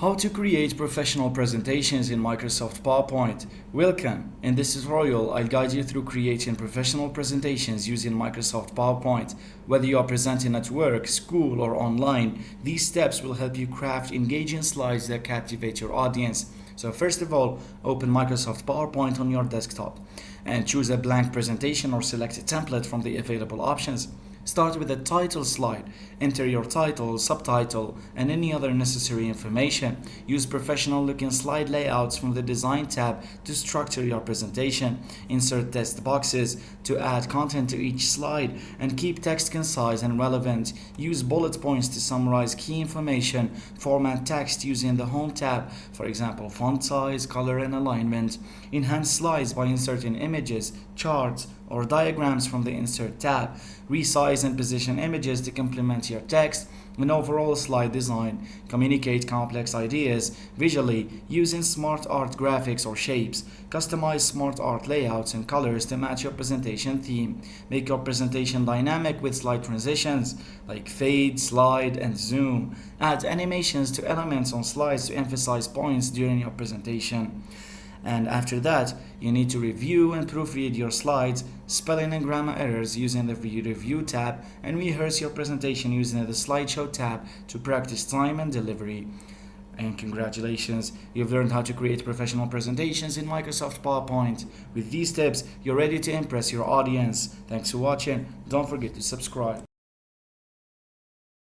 How to create professional presentations in Microsoft PowerPoint. Welcome! In this tutorial, I'll guide you through creating professional presentations using Microsoft PowerPoint. Whether you are presenting at work, school, or online, these steps will help you craft engaging slides that captivate your audience. So first of all, open Microsoft PowerPoint on your desktop and choose a blank presentation or select a template from the available options. Start with a title slide. Enter your title, subtitle, and any other necessary information. Use professional looking slide layouts from the Design tab to structure your presentation. Insert text boxes to add content to each slide and keep text concise and relevant. Use bullet points to summarize key information. Format text using the Home tab, for example, font size, color, and alignment. Enhance slides by inserting images, charts, or diagrams from the Insert tab. Resize and position images to complement your text. An overall slide design. Communicate complex ideas visually using smart art graphics or shapes. Customize smart art layouts and colors to match your presentation theme. Make your presentation dynamic with slide transitions like fade, slide, and zoom. Add animations to elements on slides to emphasize points during your presentation. And after that, you need to review and proofread your slides, spelling and grammar errors using the Review tab, and rehearse your presentation using the Slideshow tab to practice time and delivery. And congratulations, you've learned how to create professional presentations in Microsoft PowerPoint. With these tips, you're ready to impress your audience. Thanks for watching. Don't forget to subscribe.